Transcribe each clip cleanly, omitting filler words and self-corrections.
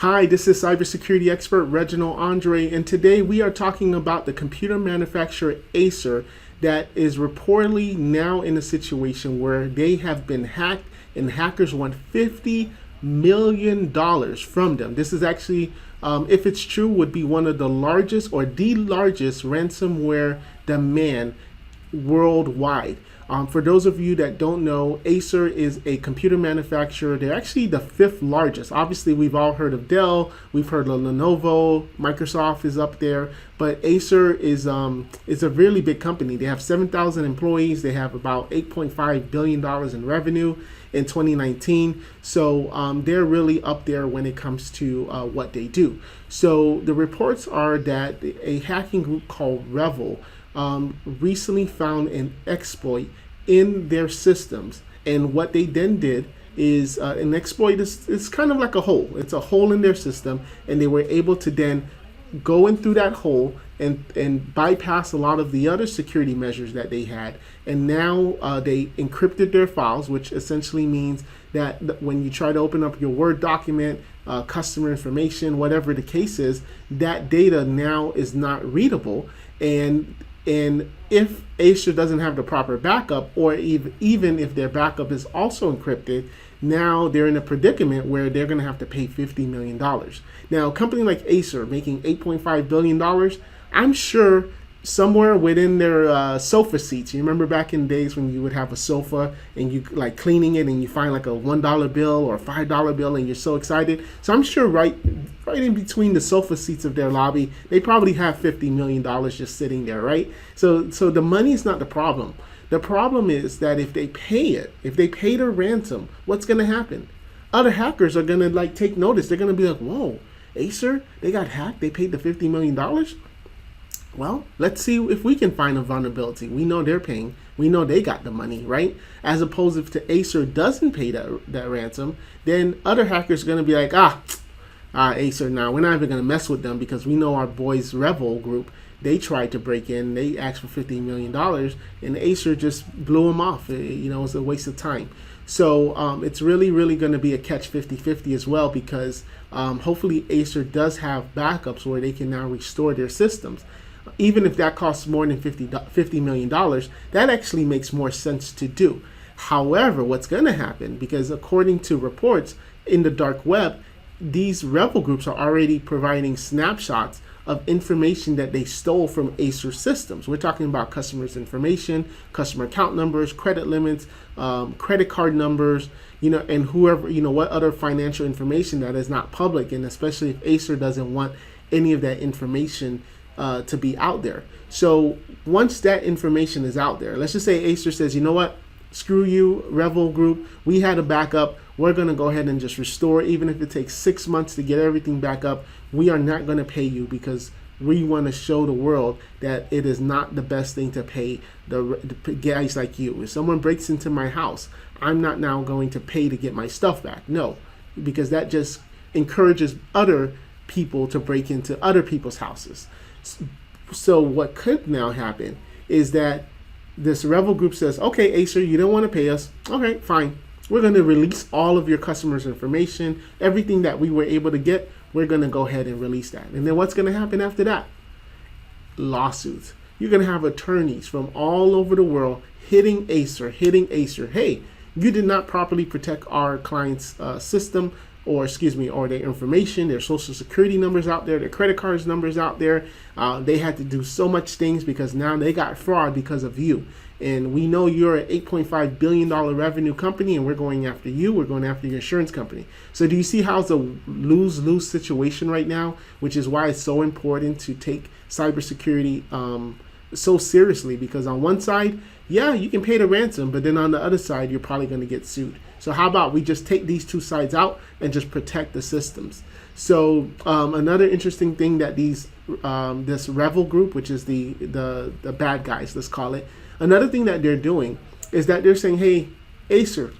Hi, this is cybersecurity expert Reginald Andre, and today we are talking about the computer manufacturer Acer that is reportedly now in a situation where they have been hacked and hackers want $50 million from them. This is actually, if it's true, would be one of the largest or the largest ransomware demand worldwide. For those of you that don't know, Acer is a computer manufacturer. They're actually the 5th largest. Obviously, we've all heard of Dell. We've heard of Lenovo. Microsoft is up there. But Acer is a really big company. They have 7,000 employees. They have about $8.5 billion in revenue in 2019. So they're really up there when it comes to what they do. So the reports are that a hacking group called REvil recently found an exploit in their systems, and what they then did is an exploit is kind of like a hole. It's a hole in their system, and they were able to then go in through that hole and bypass a lot of the other security measures that they had. And now they encrypted their files, which essentially means that when you try to open up your Word document, customer information, whatever the case is, that data now is not readable. And if Acer doesn't have the proper backup, or even if their backup is also encrypted, now they're in a predicament where they're going to have to pay $50 million. Now, a company like Acer making $8.5 billion, I'm sure somewhere within their sofa seats. You remember back in days when you would have a sofa and you like cleaning it and you find like a $1 bill or a $5 bill and you're so excited. So I'm sure right in between the sofa seats of their lobby, they probably have $50 million just sitting there, right? So the money is not the problem. The problem is that if they pay it, if they pay the ransom, what's going to happen? Other hackers are going to like take notice. They're going to be like, whoa, Acer, they got hacked. They paid the $50 million. Well, let's see if we can find a vulnerability. We know they're paying. We know they got the money, right? As opposed if the Acer doesn't pay that ransom, then other hackers are going to be like, Acer, now we're not even going to mess with them because we know our boys REvil group, they tried to break in. They asked for $50 million, and Acer just blew them off. It was a waste of time. So it's really going to be a catch 50-50 as well, because hopefully Acer does have backups where they can now restore their systems. Even if that costs more than $50 million, that actually makes more sense to do. However, what's going to happen, because according to reports in the dark web, these REvil groups are already providing snapshots of information that they stole from Acer systems. We're talking about customers' information, customer account numbers, credit limits, credit card numbers, and whoever, what other financial information that is not public, and especially if Acer doesn't want any of that information to be out there. So once that information is out there, let's just say Acer says, you know what, screw you, REvil group, we had a backup. We're going to go ahead and just restore, even if it takes 6 months to get everything back up. We are not going to pay you because we want to show the world that it is not the best thing to pay the guys like you. If someone breaks into my house, I'm not now going to pay to get my stuff back. No, because that just encourages other people to break into other people's houses. So what could now happen is that this REvil group says, okay, Acer, you don't want to pay us. Okay, fine. We're going to release all of your customers' information. Everything that we were able to get, we're going to go ahead and release that. And then what's going to happen after that? Lawsuits. You're going to have attorneys from all over the world hitting Acer. Hey, you did not properly protect our client's system, or their information, their social security numbers out there, their credit cards numbers out there. They had to do so much things because now they got fraud because of you. And we know you're an $8.5 billion revenue company, and we're going after you. We're going after your insurance company. So do you see how it's a lose-lose situation right now, which is why it's so important to take cybersecurity so seriously? Because on one side, yeah, you can pay the ransom, but then on the other side, you're probably going to get sued. So how about we just take these two sides out and just protect the systems? So another interesting thing that this REvil group, which is the bad guys, let's call it, another thing that they're doing is that they're saying, hey, Acer,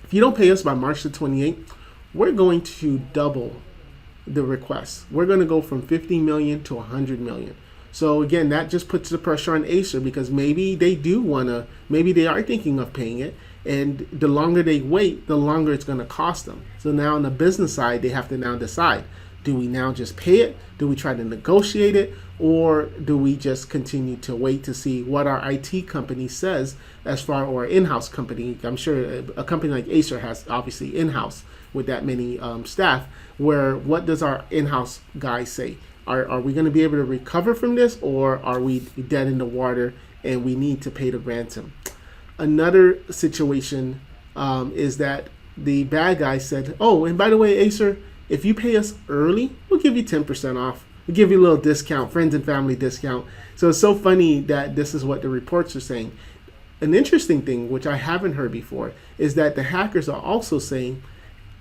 if you don't pay us by March the 28th, we're going to double the request. We're going to go from 50 million to 100 million. So again, that just puts the pressure on Acer, because maybe they are thinking of paying it, And the longer they wait, the longer it's going to cost them. So now on the business side, they have to now decide, do we now just pay it? Do we try to negotiate it? Or do we just continue to wait to see what our IT company says as far, or in-house company? I'm sure a company like Acer has obviously in-house with that many staff, where what does our in-house guy say? Are we going to be able to recover from this, or are we dead in the water and we need to pay the ransom? Another situation is that the bad guy said, oh, and by the way, Acer, if you pay us early, we'll give you 10% off. We'll give you a little discount, friends and family discount. So it's so funny that this is what the reports are saying. An interesting thing, which I haven't heard before, is that the hackers are also saying,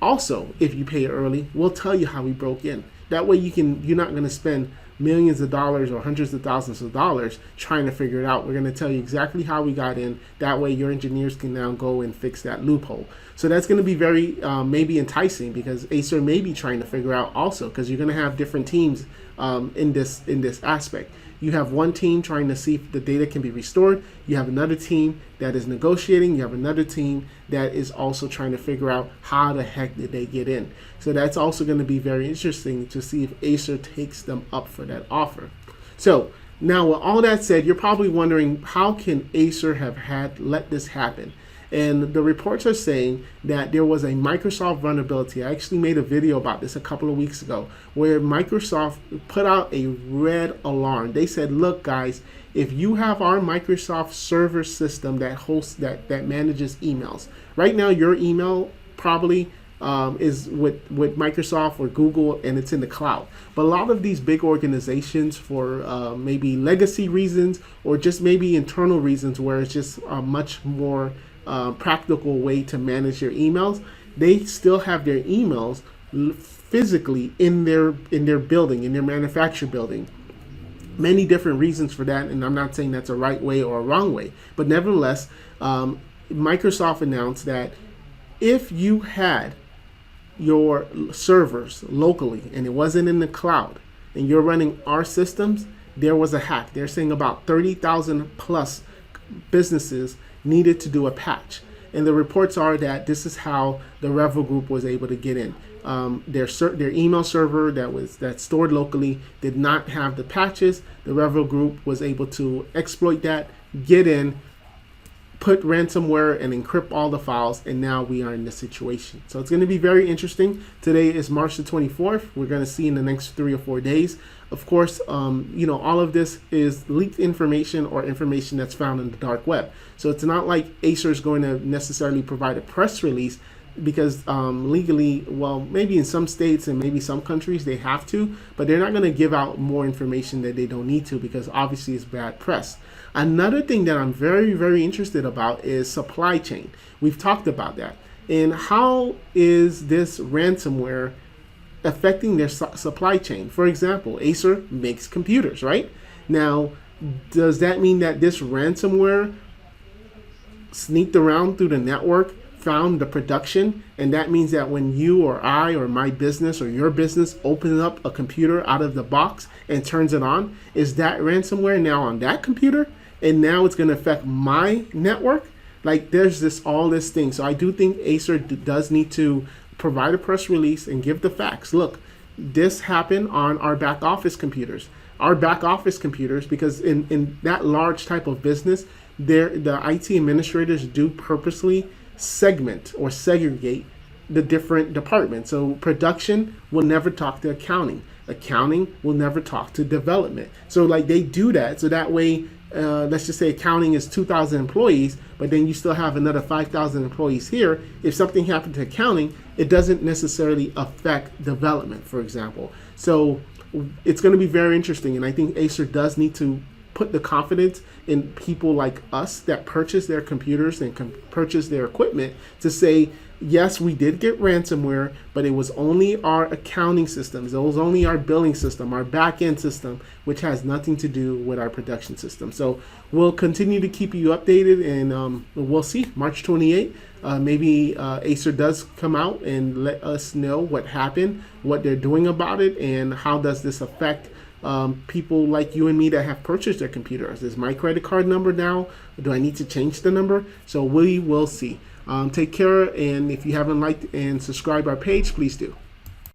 also, if you pay it early, we'll tell you how we broke in. That way you're not going to spend millions of dollars or hundreds of thousands of dollars trying to figure it out. We're going to tell you exactly how we got in. That way your engineers can now go and fix that loophole. So that's going to be very maybe enticing, because Acer may be trying to figure out also, because you're going to have different teams in this aspect. You have one team trying to see if the data can be restored. You have another team that is negotiating. You have another team that is also trying to figure out how the heck did they get in. So that's also going to be very interesting to see if Acer takes them up for that offer. So now with all that said, you're probably wondering, how can Acer have let this happen? And the reports are saying that there was a Microsoft vulnerability. I actually made a video about this a couple of weeks ago, where Microsoft put out a red alarm. They said, look guys, if you have our Microsoft server system that hosts, that manages emails, right now your email probably is with Microsoft or Google, and it's in the cloud. But a lot of these big organizations, for maybe legacy reasons or just maybe internal reasons, where it's just a much more practical way to manage your emails, they still have their emails physically in their building, in their manufacturer building. Many different reasons for that, and I'm not saying that's a right way or a wrong way, but nevertheless, Microsoft announced that if you had your servers locally and it wasn't in the cloud and you're running our systems, there was a hack. They're saying about 30,000 plus businesses needed to do a patch, and the reports are that this is how the REvil group was able to get in. Their email server that stored locally did not have the patches. The REvil group was able to exploit that, get in, put ransomware, and encrypt all the files, and now we are in this situation. So it's going to be very interesting. Today is March the 24th. We're going to see in the next 3 or 4 days. Of course, all of this is leaked information or information that's found in the dark web. So it's not like Acer is going to necessarily provide a press release, because legally, well, maybe in some states and maybe some countries they have to, but they're not going to give out more information that they don't need to, because obviously it's bad press. Another thing that I'm very, very interested about is supply chain. We've talked about that. And how is this ransomware affecting their supply chain? For example, Acer makes computers, right? Now, does that mean that this ransomware sneaked around through the network, found the production, and that means that when you or I or my business or your business opens up a computer out of the box and turns it on, is that ransomware now on that computer, and now it's going to affect my network? Like, there's all this thing. So I do think Acer does need to provide a press release and give the facts. Look, this happened on our back office computers. Our back office computers, because in that large type of business, the IT administrators do purposely segment or segregate the different departments. So production will never talk to accounting. Accounting will never talk to development. So like they do that, so that way, let's just say accounting is 2,000 employees, but then you still have another 5,000 employees here. If something happened to accounting, it doesn't necessarily affect development, for example. So it's going to be very interesting, and I think Acer does need to put the confidence in people like us that purchase their computers and purchase their equipment to say, yes, we did get ransomware, but it was only our accounting systems. It was only our billing system, our back-end system, which has nothing to do with our production system. So we'll continue to keep you updated, and we'll see. March 28th, maybe Acer does come out and let us know what happened, what they're doing about it, and how does this affect people like you and me that have purchased their computers. Is my credit card number now? Do I need to change the number? So we will see. Take care, and if you haven't liked and subscribed our page, please do.